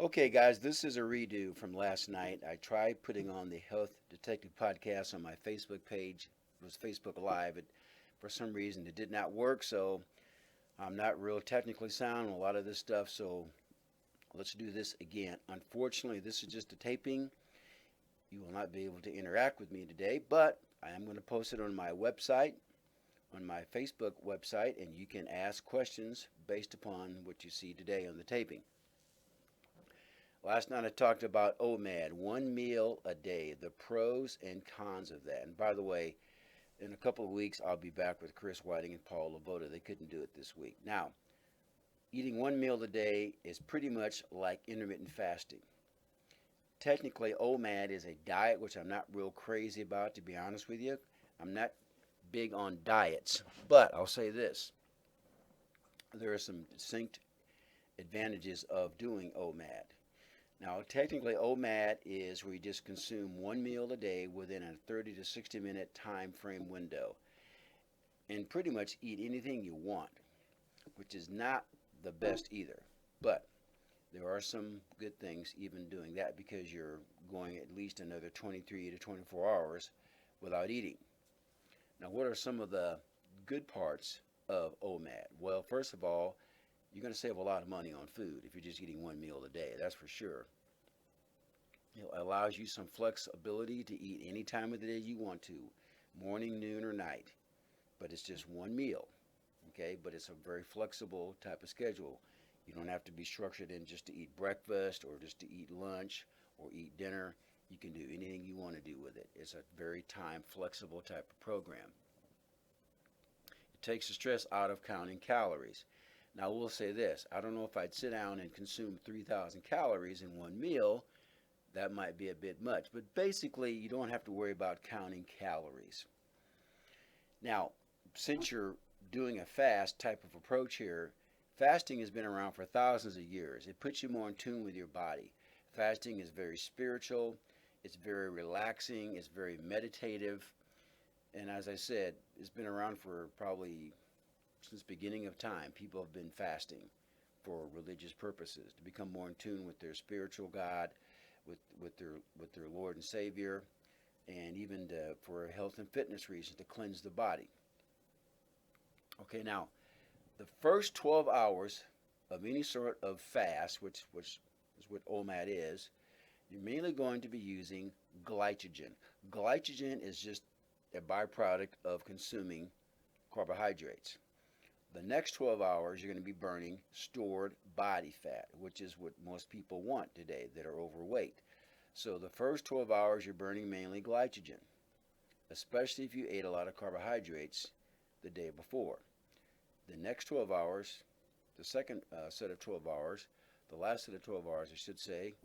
Okay, guys, this is a redo from last night. I tried putting on the Health Detective podcast on my Facebook page. It was Facebook Live. For some reason, it did not work, so I'm not real technically sound on a lot of this stuff, so let's do this again. Unfortunately, this is just a taping. You will not be able to interact with me today, but I am going to post it on my website, on my Facebook website, and you can ask questions based upon what you see today on the taping. Last night I talked about OMAD, one meal a day, the pros and cons of that. And by the way, in a couple of weeks I'll be back with Chris Whiting and Paul Lavoda. They couldn't do it this week. Now, eating one meal a day is pretty much like intermittent fasting. Technically, OMAD is a diet, which I'm not real crazy about, to be honest with you. I'm not big on diets, but I'll say this. There are some distinct advantages of doing OMAD. Now, technically, OMAD is where you just consume one meal a day within a 30 to 60-minute time frame window and pretty much eat anything you want, which is not the best either. But there are some good things even doing that because you're going at least another 23 to 24 hours without eating. Now, what are some of the good parts of OMAD? Well, first of all, you're going to save a lot of money on food if you're just eating one meal a day, that's for sure. It allows you some flexibility to eat any time of the day you want to, morning, noon, or night. But it's just one meal, okay? But it's a very flexible type of schedule. You don't have to be structured in just to eat breakfast or just to eat lunch or eat dinner. You can do anything you want to do with it. It's a very time flexible type of program. It takes the stress out of counting calories. Now, I will say this. I don't know if I'd sit down and consume 3,000 calories in one meal. That might be a bit much. But basically, you don't have to worry about counting calories. Now, since you're doing a fast type of approach here, fasting has been around for thousands of years. It puts you more in tune with your body. Fasting is very spiritual, it's very relaxing, it's very meditative, and as I said, it's been around for probably since the beginning of time. People have been fasting for religious purposes to become more in tune with their spiritual God, with their Lord and Savior, and even for health and fitness reasons to cleanse the body. Okay, now the first 12 hours of any sort of fast, which is what OMAD is, you're mainly going to be using glycogen. Glycogen is just a byproduct of consuming carbohydrates. The next 12 hours, you're going to be burning stored body fat, which is what most people want today that are overweight. So the first 12 hours, you're burning mainly glycogen, especially if you ate a lot of carbohydrates the day before. The next 12 hours, the second set of 12 hours, the last set of 12 hours, I should say,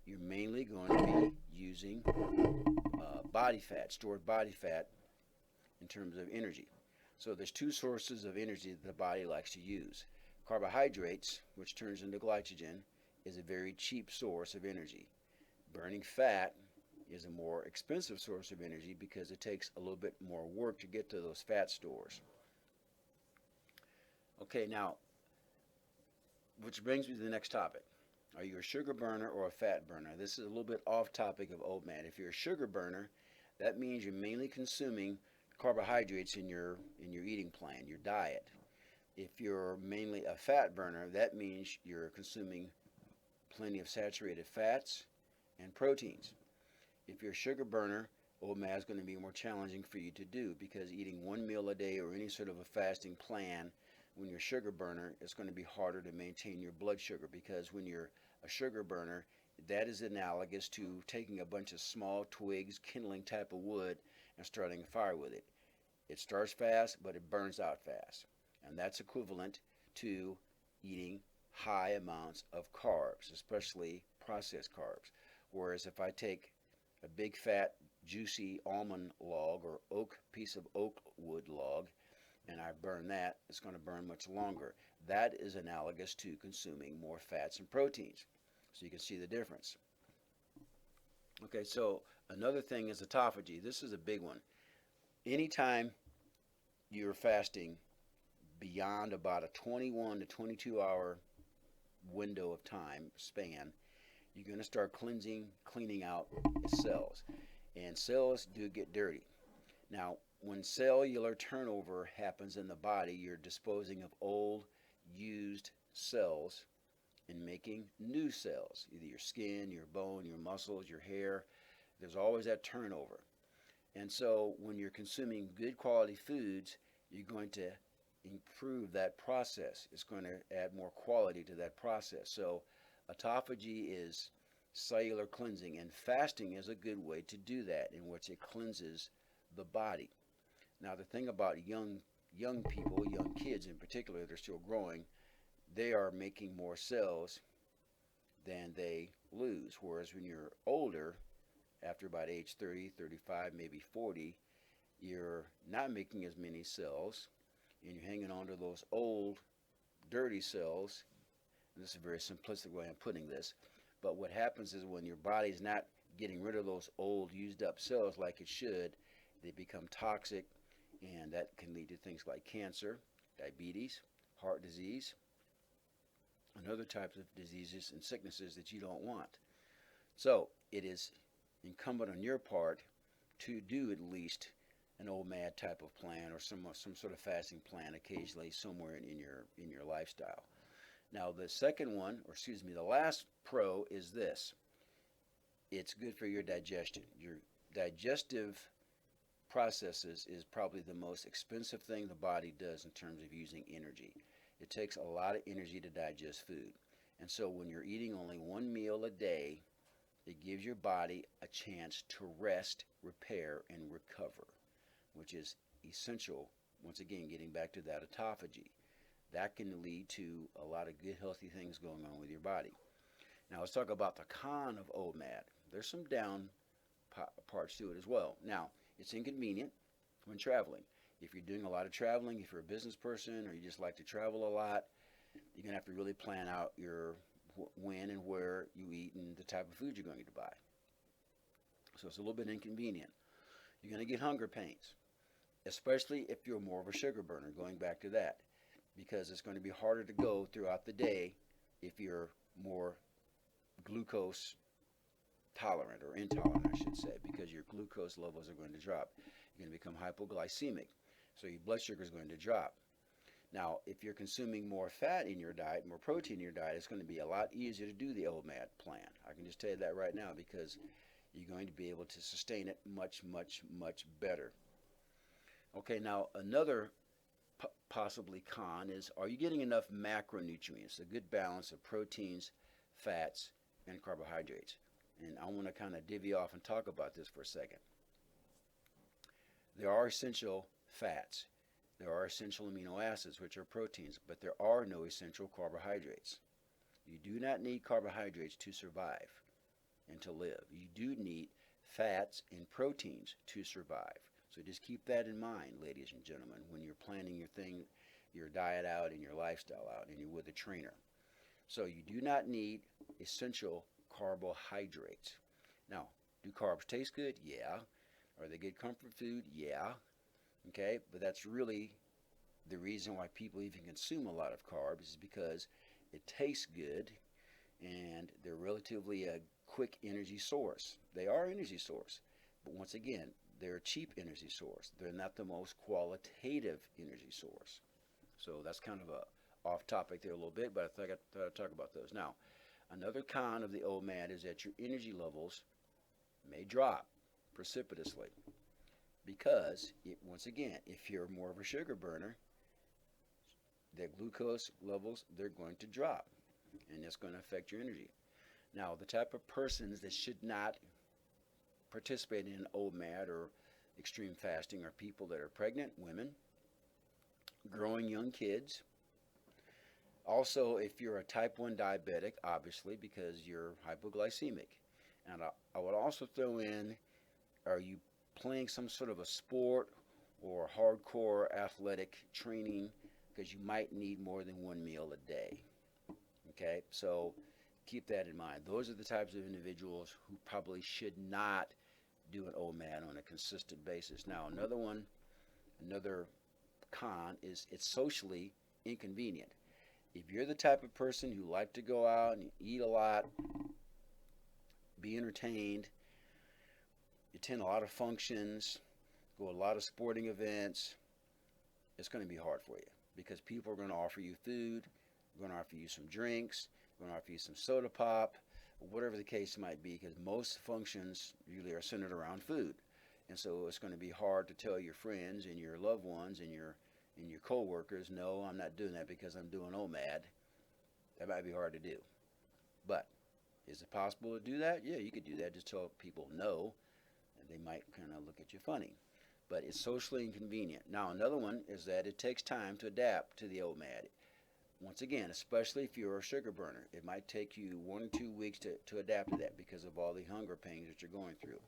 you're mainly going to be using body fat, stored body fat in terms of energy. So there's two sources of energy that the body likes to use. Carbohydrates, which turns into glycogen, is a very cheap source of energy. Burning fat is a more expensive source of energy because it takes a little bit more work to get to those fat stores. Okay, now, which brings me to the next topic. Are you a sugar burner or a fat burner? This is a little bit off topic of OMAD. If you're a sugar burner, that means you're mainly consuming carbohydrates in your eating plan, your diet. If you're mainly a fat burner, that means you're consuming plenty of saturated fats and proteins. If you're a sugar burner, OMAD is going to be more challenging for you to do because eating one meal a day or any sort of a fasting plan when you're a sugar burner, it's going to be harder to maintain your blood sugar because when you're a sugar burner, that is analogous to taking a bunch of small twigs, kindling type of wood, and starting a fire with it. It starts fast, but it burns out fast. And that's equivalent to eating high amounts of carbs, especially processed carbs. Whereas if I take a big fat juicy almond log or piece of oak wood log and I burn that, it's going to burn much longer. That is analogous to consuming more fats and proteins. So you can see the difference. Okay, so another thing is autophagy. This is a big one. Anytime you're fasting beyond about a 21 to 22 hour window of time span, you're going to start cleaning out its cells. And cells do get dirty. Now, when cellular turnover happens in the body, you're disposing of old, used cells and making new cells, either your skin, your bone, your muscles, your hair. There's always that turnover. And so when you're consuming good quality foods, you're going to improve that process. It's going to add more quality to that process. So autophagy is cellular cleansing, and fasting is a good way to do that, in which it cleanses the body. Now the thing about young people, young kids in particular, they're still growing, they are making more cells than they lose. Whereas when you're older, after about age 30, 35, maybe 40, you're not making as many cells and you're hanging on to those old, dirty cells. And this is a very simplistic way of putting this. But what happens is when your body's not getting rid of those old, used up cells like it should, they become toxic, and that can lead to things like cancer, diabetes, heart disease, and other types of diseases and sicknesses that you don't want. So it is incumbent on your part to do at least an OMAD type of plan, or some sort of fasting plan occasionally somewhere in your lifestyle. Now the second one, or excuse me, the last pro is this. It's good for your digestion. Your digestive processes is probably the most expensive thing the body does in terms of using energy. It takes a lot of energy to digest food. And so when you're eating only one meal a day, it gives your body a chance to rest, repair, and recover, which is essential, once again, getting back to that autophagy. That can lead to a lot of good, healthy things going on with your body. Now let's talk about the con of OMAD. There's some down parts to it as well. Now, it's inconvenient when traveling. If you're doing a lot of traveling, if you're a business person or you just like to travel a lot, you're going to have to really plan out your when and where you eat and the type of food you're going to buy. So it's a little bit inconvenient. You're going to get hunger pains, especially if you're more of a sugar burner, going back to that, because it's going to be harder to go throughout the day if you're more glucose tolerant, or intolerant I should say, because your glucose levels are going to drop. You're going to become hypoglycemic, so your blood sugar is going to drop. Now, if you're consuming more fat in your diet, more protein in your diet, it's going to be a lot easier to do the OMAD plan. I can just tell you that right now, because you're going to be able to sustain it much, much, much better. Okay, now another possibly con is, are you getting enough macronutrients, a good balance of proteins, fats, and carbohydrates? And I want to kind of divvy off and talk about this for a second. There are essential fats. There are essential amino acids, which are proteins, but there are no essential carbohydrates. You do not need carbohydrates to survive and to live. You do need fats and proteins to survive. So just keep that in mind, ladies and gentlemen, when you're planning your diet out and your lifestyle out, and you're with a trainer. So you do not need essential carbohydrates. Now, do carbs taste good? Yeah. Are they good comfort food? Yeah. Okay, but that's really the reason why people even consume a lot of carbs, is because it tastes good and they're relatively a quick energy source. They are energy source, but once again, they're a cheap energy source. They're not the most qualitative energy source. So that's kind of a off topic there a little bit, but I thought I'd talk about those. Now, another con of the OMAD is that your energy levels may drop precipitously, because once again, if you're more of a sugar burner, the glucose levels, they're going to drop, and it's going to affect your energy. Now, the type of persons that should not participate in OMAD or extreme fasting are people that are pregnant women, growing young kids. Also, if you're a type 1 diabetic, obviously, because you're hypoglycemic. And I would also throw in, are you playing some sort of a sport or hardcore athletic training, because you might need more than one meal a day. Okay, so keep that in mind. Those are the types of individuals who probably should not do an OMAD on a consistent basis. Now, another con is it's socially inconvenient. If you're the type of person who like to go out and eat a lot, be entertained, attend a lot of functions, go to a lot of sporting events, it's going to be hard for you because people are going to offer you food, going to offer you some drinks, going to offer you some soda pop, whatever the case might be, because most functions usually are centered around food. And so it's going to be hard to tell your friends and your loved ones and your coworkers, no, I'm not doing that because I'm doing OMAD. That might be hard to do. But is it possible to do that? Yeah, you could do that. Just tell people no, and they might kind of look at you funny. But it's socially inconvenient. Now, another one is that it takes time to adapt to the OMAD. Once again, especially if you're a sugar burner, it might take you 1 or 2 weeks to adapt to that because of all the hunger pains that you're going through.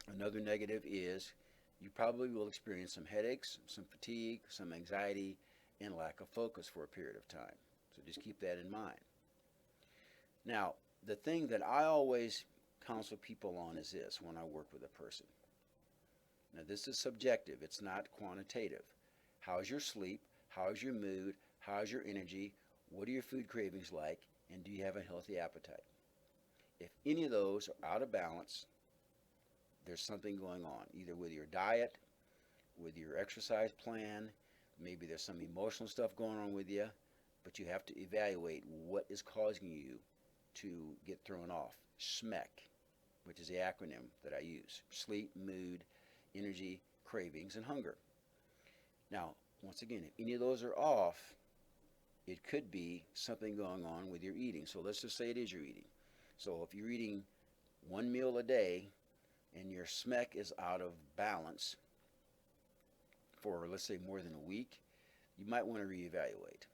Another negative is you probably will experience some headaches, some fatigue, some anxiety, and lack of focus for a period of time. So just keep that in mind. Now, the thing that I always counsel people on is this when I work with a person. Now, this is subjective. It's not quantitative. How's your sleep? How's your mood? How's your energy? What are your food cravings like? And do you have a healthy appetite? If any of those are out of balance, there's something going on, either with your diet, with your exercise plan, maybe there's some emotional stuff going on with you, but you have to evaluate what is causing you to get thrown off. SMEC, which is the acronym that I use: sleep, mood, energy, cravings, and hunger. Now, once again, if any of those are off, it could be something going on with your eating. So let's just say it is your eating. So if you're eating one meal a day and your SMEC is out of balance for, let's say, more than a week, you might want to reevaluate.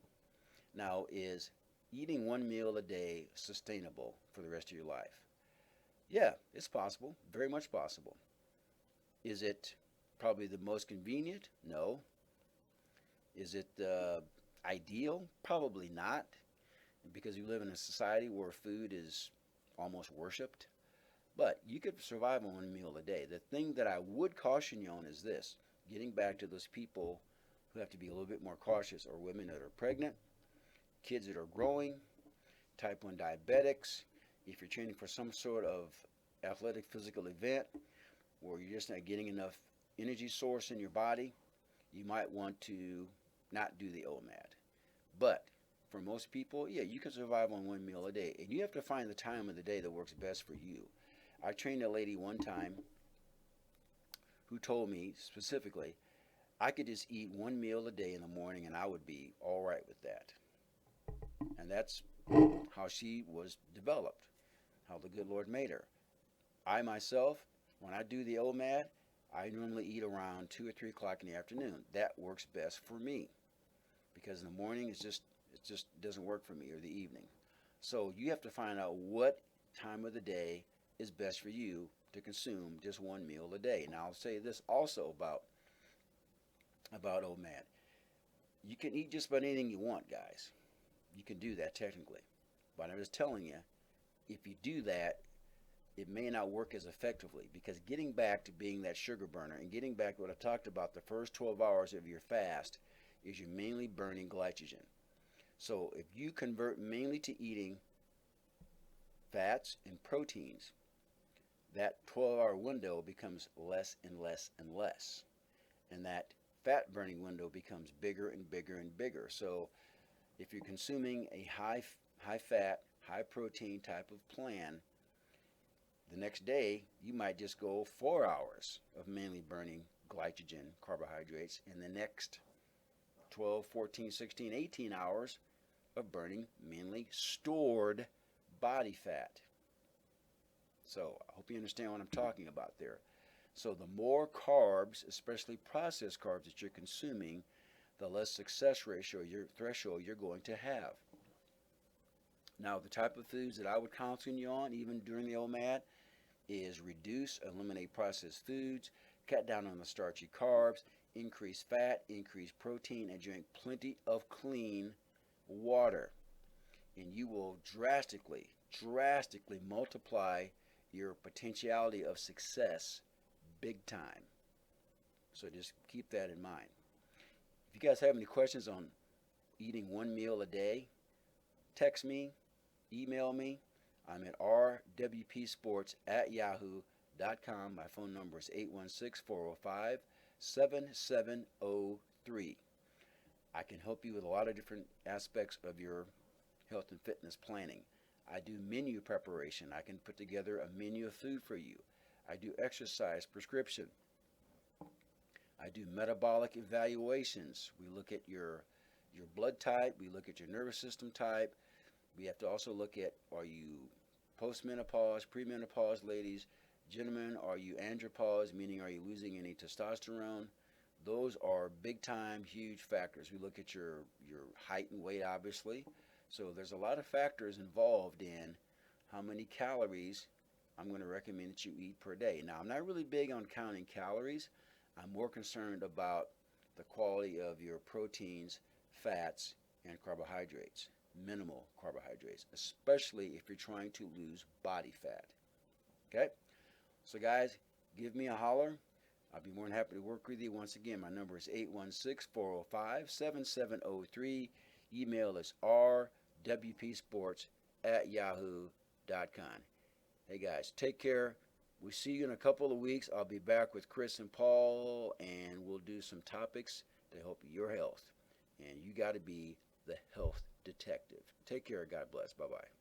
Now, is eating one meal a day sustainable for the rest of your life? Yeah, it's possible, very much possible. Is it probably the most convenient? No. Is it ideal? Probably not, because we live in a society where food is almost worshipped. But you could survive on one meal a day. The thing that I would caution you on is this: getting back to those people who have to be a little bit more cautious, or women that are pregnant, kids that are growing, type 1 diabetics, if you're training for some sort of athletic physical event where you're just not getting enough energy source in your body, you might want to not do the OMAD. But for most people, yeah, you can survive on one meal a day. And you have to find the time of the day that works best for you. I trained a lady one time who told me specifically, I could just eat one meal a day in the morning and I would be all right with that. And that's how she was developed, how the good Lord made her. I myself, when I do the OMAD, I normally eat around 2 or 3 o'clock in the afternoon. That works best for me because in the morning it just doesn't work for me, or the evening. So you have to find out what time of the day is best for you to consume just one meal a day. Now I'll say this also about OMAD. You can eat just about anything you want, guys. You can do that technically. But I'm just telling you, if you do that, it may not work as effectively, because getting back to being that sugar burner and getting back to what I talked about, the first 12 hours of your fast is you're mainly burning glycogen. So if you convert mainly to eating fats and proteins, that 12-hour window becomes less and less and less. And that fat burning window becomes bigger and bigger and bigger. So if you're consuming a high fat, high protein type of plan, the next day you might just go 4 hours of mainly burning glycogen, carbohydrates, and the next 12, 14, 16, 18 hours of burning mainly stored body fat. So I hope you understand what I'm talking about there. So the more carbs, especially processed carbs, that you're consuming, the less success ratio, your threshold, you're going to have. Now, the type of foods that I would counsel you on, even during the OMAD, is reduce, eliminate processed foods, cut down on the starchy carbs, increase fat, increase protein, and drink plenty of clean water. And you will drastically multiply your potentiality of success big time. So just keep that in mind. If you guys have any questions on eating one meal a day, text me, email me. I'm at rwpsports at yahoo.com. My phone number is 816-405-7703. I can help you with a lot of different aspects of your health and fitness planning. I do menu preparation. I can put together a menu of food for you. I do exercise prescription. I do metabolic evaluations. We look at your blood type. We look at your nervous system type. We have to also look at, are you postmenopause, premenopause, ladies? Gentlemen, are you andropause, meaning are you losing any testosterone? Those are big time, huge factors. We look at your height and weight, obviously. So there's a lot of factors involved in how many calories I'm going to recommend that you eat per day. Now, I'm not really big on counting calories. I'm more concerned about the quality of your proteins, fats, and carbohydrates, minimal carbohydrates, especially if you're trying to lose body fat. Okay? So guys, give me a holler. I'll be more than happy to work with you. Once again, my number is 816-405-7703. Email is rwpsports at yahoo.com. Hey guys, take care. We'll see you in a couple of weeks. I'll be back with Chris and Paul, and we'll do some topics to help your health. And you got to be the health detective. Take care. God bless. Bye-bye.